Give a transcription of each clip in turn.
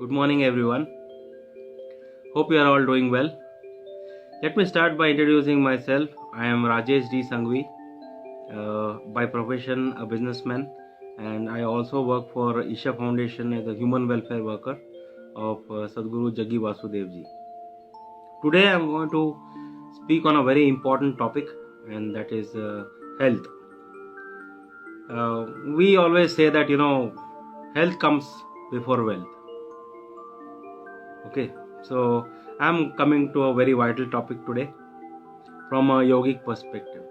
Good morning, everyone. Hope you are all doing well. Let me start by introducing myself. I am Rajesh D. Sangvi, by profession a businessman, and I also work for Isha Foundation as a human welfare worker of Sadhguru Jaggi Vasudev Ji. Today I am going to speak on a very important topic, and that is health. We always say that health comes before wealth. Okay, so I'm coming to a very vital topic today from a yogic perspective.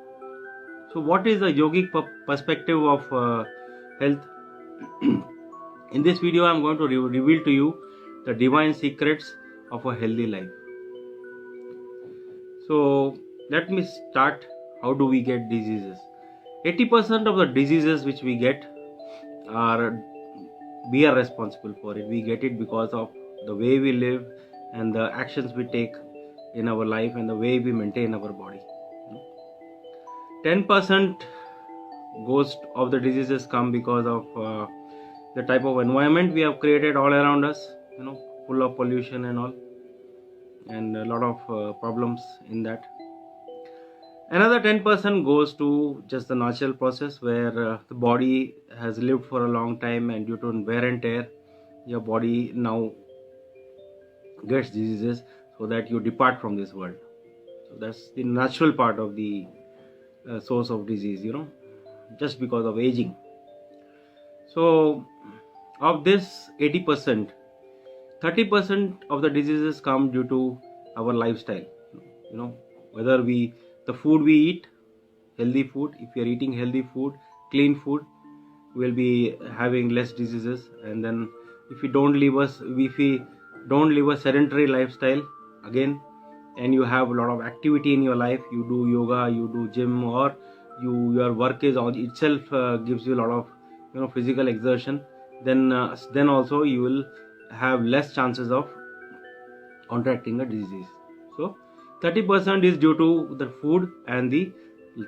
So what is the yogic perspective of health? In this video I'm going to reveal to you the divine secrets of a healthy life. So let me start. How do we get diseases? 80% of the diseases which we get we are responsible for it. We get it because of the way we live and the actions we take in our life and the way we maintain our body. 10% of the diseases come because of the type of environment we have created all around us, full of pollution and all, and a lot of problems in that. Another 10% goes to just the natural process where the body has lived for a long time, and due to wear and tear, your body now gets diseases so that you depart from this world. So that's the natural part of the source of disease, just because of aging. So of this 80%, 30% of the diseases come due to our lifestyle. Whether the food we eat, healthy food, if you are eating healthy food, clean food, we will be having less diseases. And then if we don't live a sedentary lifestyle again, and you have a lot of activity in your life, you do yoga, you do gym, or your work is itself gives you a lot of physical exertion, then also you will have less chances of contracting a disease. So 30% is due to the food and the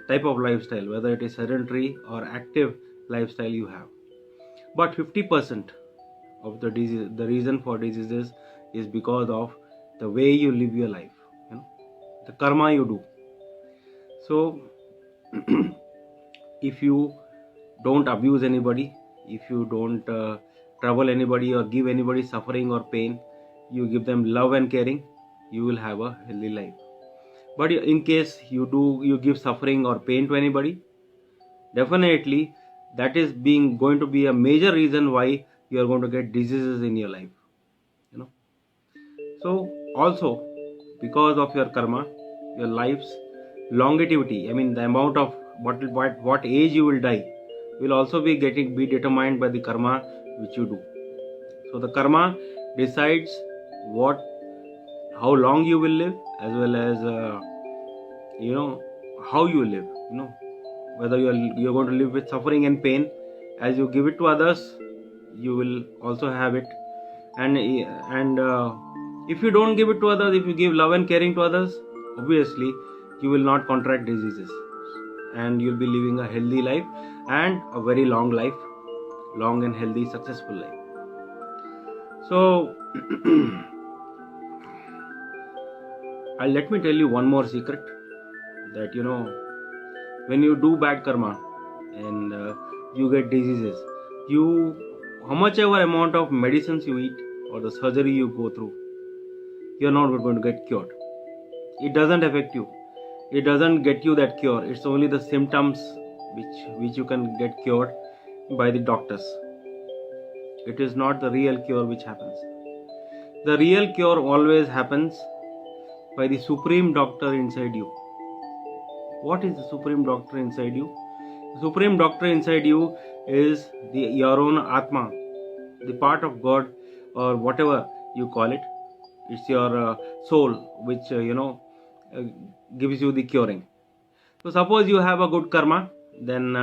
type of lifestyle, whether it is sedentary or active lifestyle you have. But 50% of the reason for diseases is because of the way you live your life, the karma you do. So if you don't abuse anybody, if you don't trouble anybody or give anybody suffering or pain, you give them love and caring, you will have a healthy life. But in case you give suffering or pain to anybody, definitely that is going to be a major reason why you are going to get diseases in your life. So also, because of your karma, your life's longevity, the amount of what age you will die, will also be determined by the karma which you do. So the karma decides how long you will live, as well as how you live. Whether you're going to live with suffering and pain, as you give it to others, you will also have it. And if you don't give it to others, if you give love and caring to others, obviously you will not contract diseases, and you'll be living a healthy life and a very long life, long and healthy, successful life. So let me tell you one more secret, that when you do bad karma and you get diseases, how much ever amount of medicines you eat or the surgery you go through, you're not going to get cured. It doesn't affect you. It doesn't get you that cure. It's only the symptoms which you can get cured by the doctors. It is not the real cure which happens. The real cure always happens by the supreme doctor inside you. What is the supreme doctor inside you? The supreme doctor inside you is your own Atma, the part of God, or whatever you call it. It's your soul which gives you the curing. So suppose you have a good karma, then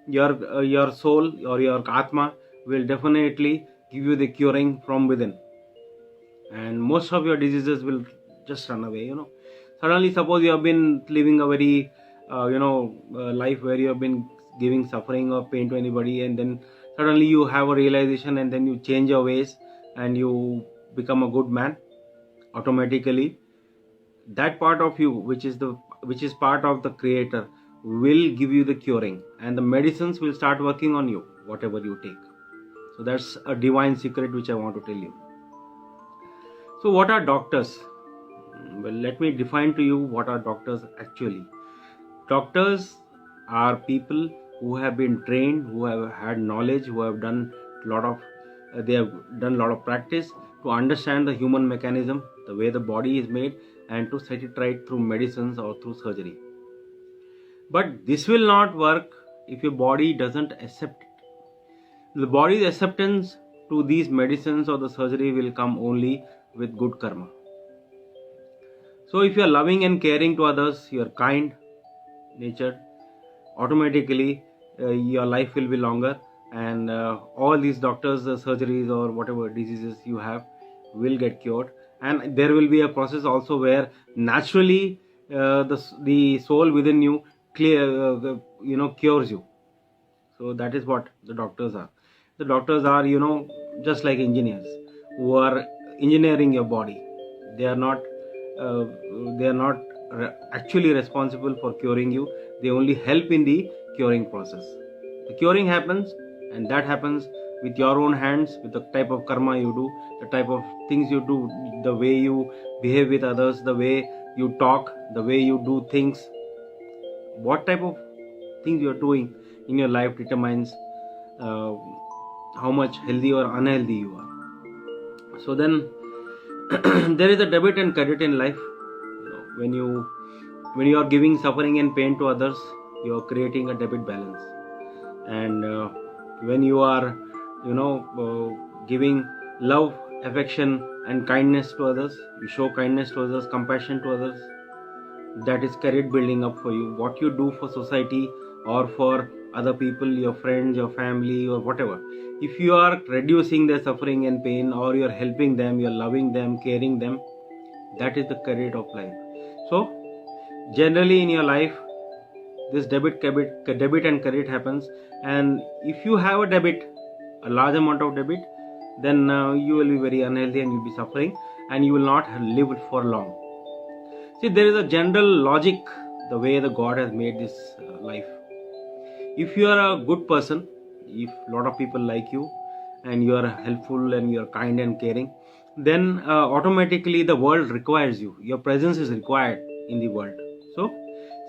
your soul or your Atma will definitely give you the curing from within, and most of your diseases will just run away. Suddenly, suppose you have been living a very life where you have been giving suffering or pain to anybody, and then suddenly you have a realization, and then you change your ways, and you become a good man, automatically that part of you which is part of the creator will give you the curing, and the medicines will start working on you whatever you take. So that's a divine secret which I want to tell you. So what are doctors? Well, let me define to you what are doctors actually. Doctors are people who have been trained, who have had knowledge, who have done they have done a lot of practice to understand the human mechanism, the way the body is made, and to set it right through medicines or through surgery. But this will not work if your body doesn't accept it. The body's acceptance to these medicines or the surgery will come only with good karma. So if you are loving and caring to others, you are kind natured, automatically your life will be longer, and all these doctors, surgeries or whatever diseases you have will get cured. And there will be a process also where naturally the soul within you cures you. So that is what the doctors are. The doctors are just like engineers who are engineering your body. They are not actually responsible for curing you. They only help in the curing process. The curing happens, and that happens with your own hands, with the type of karma you do, the type of things you do, the way you behave with others, the way you talk, the way you do things. What type of things you are doing in your life determines how much healthy or unhealthy you are. So then there is a debit and credit in life. When you are giving suffering and pain to others, you are creating a debit balance. And when you are giving love, affection and kindness to others, you show kindness to others, compassion to others, that is credit building up for you. What you do for society or for other people, your friends, your family or whatever, if you are reducing their suffering and pain, or you are helping them, you are loving them, caring them, that is the credit of life. So generally in your life, this debit and credit happens, and if you have a large amount of debit, then you will be very unhealthy and you will be suffering, and you will not live for long. See, there is a general logic the way the God has made this life. If you are a good person, if a lot of people like you and you are helpful and you are kind and caring, then automatically the world requires you. Your presence is required in the world. So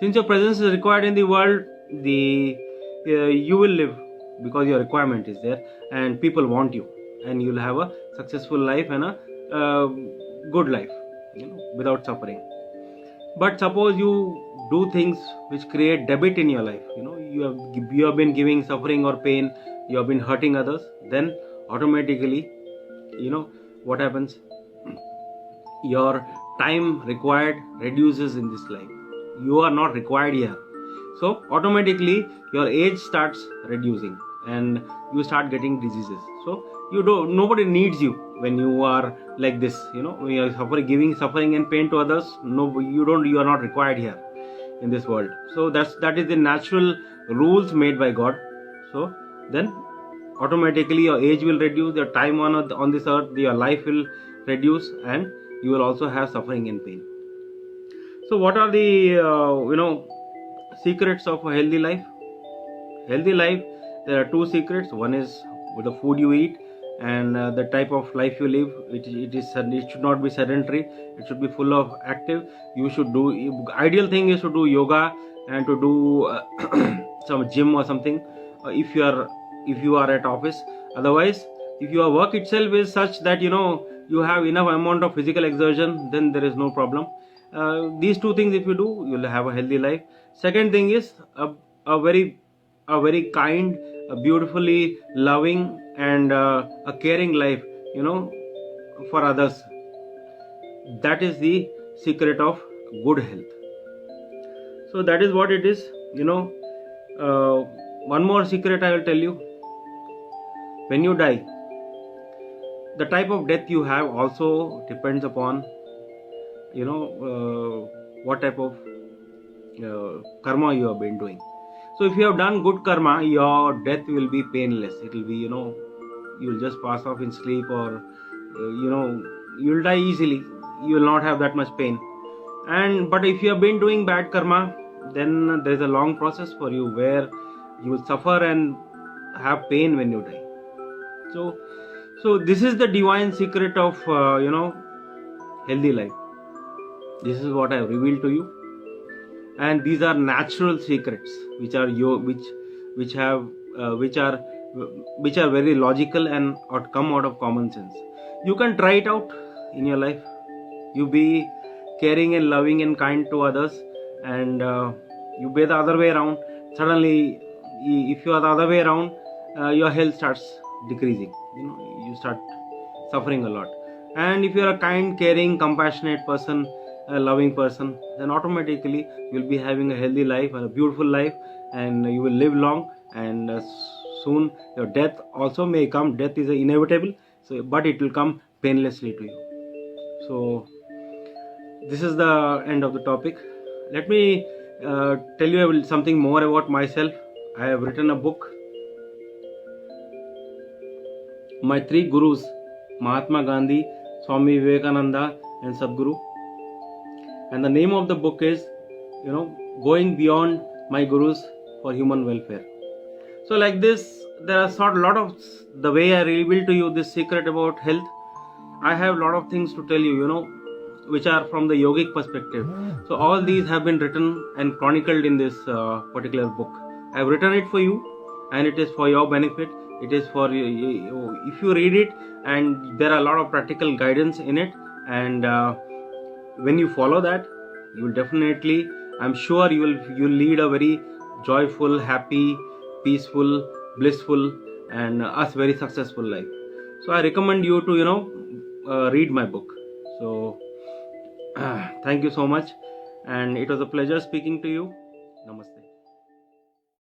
since your presence is required in the world, you will live because your requirement is there and people want you, and you will have a successful life and a good life, without suffering. But suppose you do things which create debit in your life, you have been giving suffering or pain, you have been hurting others, then automatically what happens, your time required reduces in this life. You are not required here, so automatically your age starts reducing and you start getting diseases. So nobody needs you when you are like this, when you are giving suffering and pain to others. You are not required here in this world. So that is the natural rules made by God. So then automatically your age will reduce, your time on this earth, your life will reduce, and you will also have suffering and pain. So what are the secrets of a healthy life? Healthy life, there are two secrets. One is with the food you eat and the type of life you live. It should not be sedentary. It should be full of active. You should do, ideal thing is to do yoga and to do some gym or something if you are at office. Otherwise, if your work itself is such that you have enough amount of physical exertion, then there is no problem. These two things if you do, you will have a healthy life. Second thing is a very kind, a beautifully loving and a caring life, for others. That is the secret of good health. So that is what it is. One more secret I will tell you. When you die, the type of death you have also depends upon what type of karma you have been doing. So if you have done good karma, your death will be painless. It will be, you will just pass off in sleep, or you'll die easily. You will not have that much pain. But if you have been doing bad karma, then there's a long process for you where you will suffer and have pain when you die. So this is the divine secret of healthy life. This is what I have revealed to you, and these are natural secrets which are very logical and come out of common sense. You can try it out in your life. You be caring and loving and kind to others, and you be the other way around. Suddenly, if you are the other way around, your health starts decreasing. You start suffering a lot. And if you are a kind, caring, compassionate person, a loving person, then automatically you will be having a healthy life and a beautiful life, and you will live long. And soon your death also may come. Death is inevitable, but it will come painlessly to you. So this is the end of the topic. Let me tell you something more about myself. I have written a book. My three gurus, Mahatma Gandhi, Swami Vivekananda, and Sadhguru. And the name of the book is, Going Beyond My Gurus for Human Welfare. So like this, there are a lot of, the way I reveal to you this secret about health, I have a lot of things to tell you, which are from the yogic perspective. So all these have been written and chronicled in this particular book. I have written it for you, and it is for your benefit. It is for you, if you read it, and there are a lot of practical guidance in it, and when you follow that, you will definitely, I'm sure you will lead a very joyful, happy, peaceful, blissful, and very successful life. So I recommend you to read my book. So thank you so much, and it was a pleasure speaking to you. Namaste.